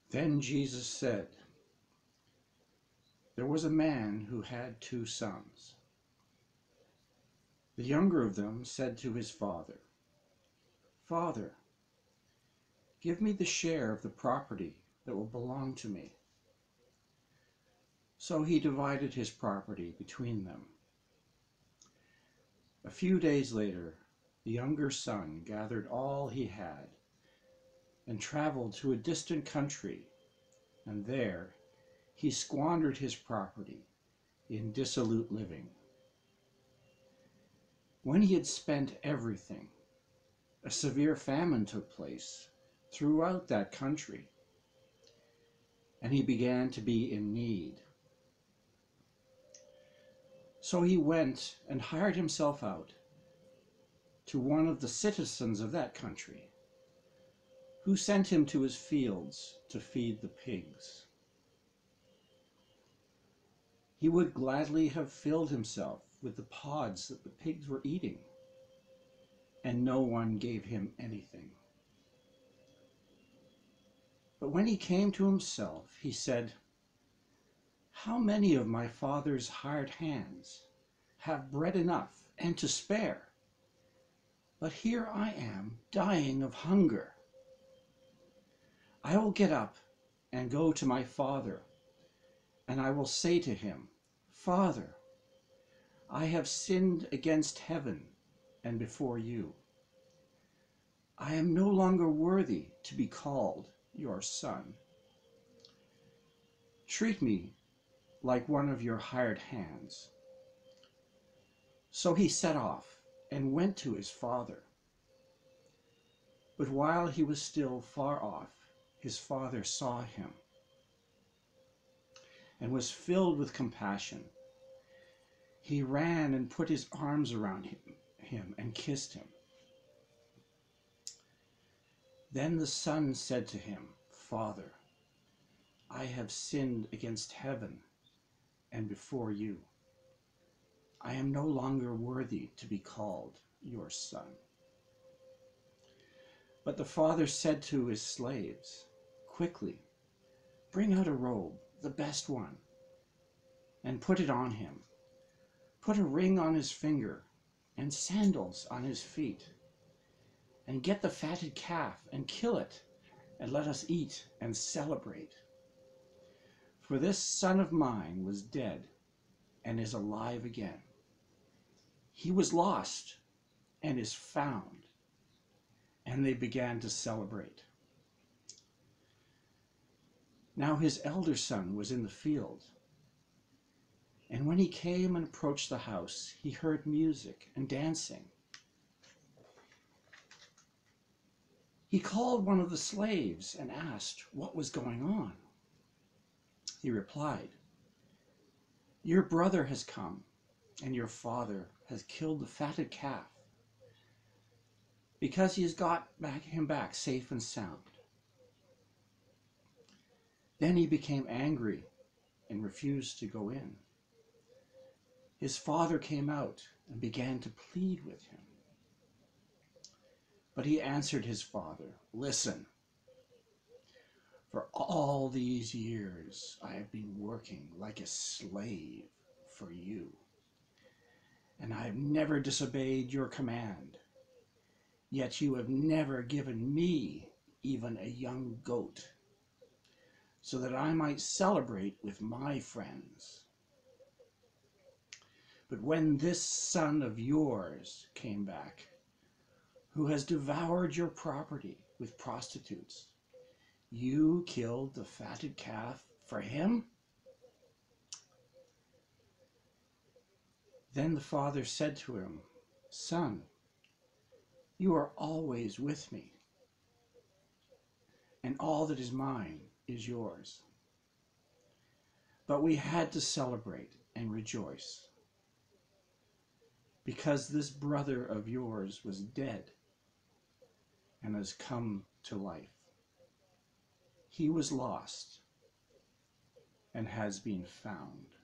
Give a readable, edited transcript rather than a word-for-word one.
Then Jesus said, "There was a man who had 2 sons. The younger of them said to his father, 'Father, give me the share of the property that will belong to me.' So he divided his property between them. A few days later, the younger son gathered all he had and traveled to a distant country, and there he squandered his property in dissolute living. When he had spent everything, a severe famine took place throughout that country, and he began to be in need. So he went and hired himself out to one of the citizens of that country, who sent him to his fields to feed the pigs. He would gladly have filled himself with the pods that the pigs were eating, and no one gave him anything. But when he came to himself, he said, 'How many of my father's hired hands have bread enough and to spare? But here I am dying of hunger. I will get up and go to my father, and I will say to him, Father, I have sinned against heaven and before you. I am no longer worthy to be called your son. Treat me like one of your hired hands.' So he set off and went to his father. But while he was still far off, his father saw him and was filled with compassion. He ran and put his arms around him and kissed him. Then the son said to him, 'Father, I have sinned against heaven and before you. I am no longer worthy to be called your son.' But the father said to his slaves, 'Quickly, bring out a robe, the best one, and put it on him. Put a ring on his finger and sandals on his feet. And get the fatted calf and kill it, and let us eat and celebrate. For this son of mine was dead and is alive again. He was lost and is found.' And they began to celebrate. Now his elder son was in the field. And when he came and approached the house, he heard music and dancing. He called one of the slaves and asked what was going on. He replied, 'Your brother has come, and your father has killed the fatted calf, because he has got him back safe and sound.' Then he became angry and refused to go in. His father came out and began to plead with him. But he answered his father, 'Listen, for all these years I have been working like a slave for you, and I have never disobeyed your command. Yet you have never given me even a young goat, so that I might celebrate with my friends. But when this son of yours came back, who has devoured your property with prostitutes, you killed the fatted calf for him?' Then the father said to him, 'Son, you are always with me, and all that is mine is yours. But we had to celebrate and rejoice, because this brother of yours was dead and has come to life. He was lost and has been found.'"